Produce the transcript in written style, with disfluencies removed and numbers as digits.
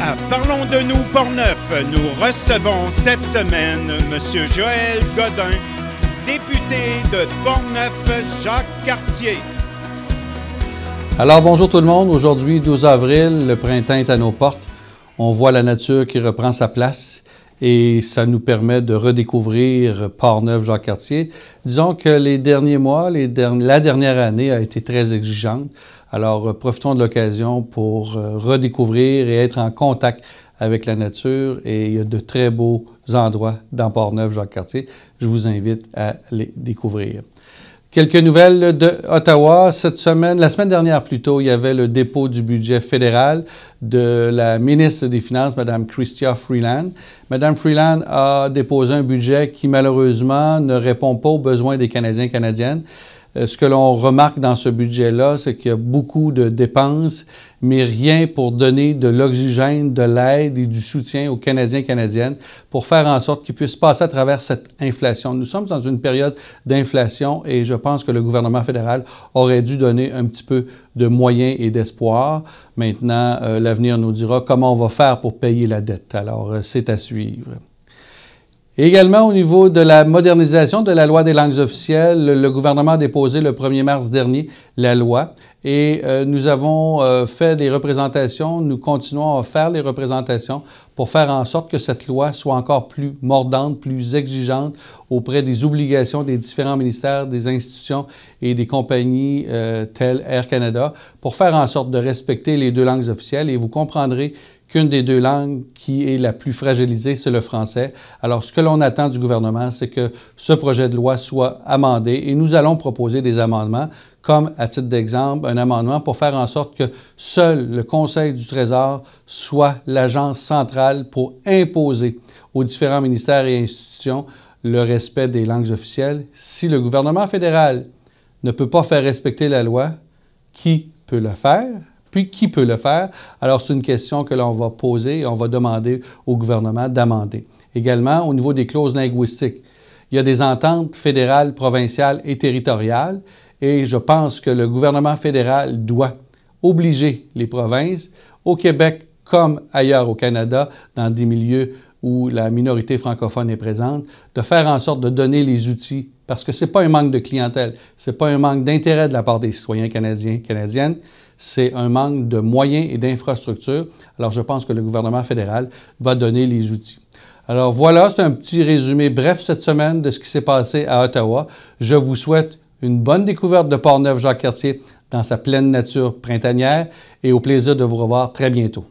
À Parlons de nous Portneuf, nous recevons cette semaine M. Joël Godin, député de Portneuf-Jacques-Cartier. Alors bonjour tout le monde, aujourd'hui 12 avril, le printemps est à nos portes. On voit la nature qui reprend sa place et ça nous permet de redécouvrir Portneuf-Jacques-Cartier. Disons que les derniers mois, la dernière année a été très exigeante. Alors profitons de l'occasion pour redécouvrir et être en contact avec la nature. Et il y a de très beaux endroits dans Portneuf-Jacques-Cartier. Je vous invite à les découvrir. Quelques nouvelles de Ottawa. Cette semaine, la semaine dernière plutôt, il y avait le dépôt du budget fédéral de la ministre des Finances, Mme Chrystia Freeland. Mme Freeland a déposé un budget qui, malheureusement, ne répond pas aux besoins des Canadiens et Canadiennes. Ce que l'on remarque dans ce budget-là, c'est qu'il y a beaucoup de dépenses, mais rien pour donner de l'oxygène, de l'aide et du soutien aux Canadiens et Canadiennes pour faire en sorte qu'ils puissent passer à travers cette inflation. Nous sommes dans une période d'inflation et je pense que le gouvernement fédéral aurait dû donner un petit peu de moyens et d'espoir. Maintenant, l'avenir nous dira comment on va faire pour payer la dette. Alors, c'est à suivre. Également, au niveau de la modernisation de la loi des langues officielles, le gouvernement a déposé le 1er mars dernier la loi et nous avons fait des représentations, nous continuons à faire les représentations pour faire en sorte que cette loi soit encore plus mordante, plus exigeante auprès des obligations des différents ministères, des institutions et des compagnies telles Air Canada pour faire en sorte de respecter les deux langues officielles et vous comprendrez qu'une des deux langues qui est la plus fragilisée, c'est le français. Alors, ce que l'on attend du gouvernement, c'est que ce projet de loi soit amendé et nous allons proposer des amendements, comme, à titre d'exemple, un amendement pour faire en sorte que seul le Conseil du Trésor soit l'agence centrale pour imposer aux différents ministères et institutions le respect des langues officielles. Si le gouvernement fédéral ne peut pas faire respecter la loi, qui peut le faire? Puis, qui peut le faire? Alors, c'est une question que l'on va poser et on va demander au gouvernement d'amender. Également, au niveau des clauses linguistiques, il y a des ententes fédérales, provinciales et territoriales et je pense que le gouvernement fédéral doit obliger les provinces, au Québec comme ailleurs au Canada, dans des milieux où la minorité francophone est présente, de faire en sorte de donner les outils, parce que ce n'est pas un manque de clientèle, ce n'est pas un manque d'intérêt de la part des citoyens canadiens et canadiennes, c'est un manque de moyens et d'infrastructures. Alors, je pense que le gouvernement fédéral va donner les outils. Alors voilà, c'est un petit résumé bref cette semaine de ce qui s'est passé à Ottawa. Je vous souhaite une bonne découverte de Portneuf-Jacques-Cartier dans sa pleine nature printanière et au plaisir de vous revoir très bientôt.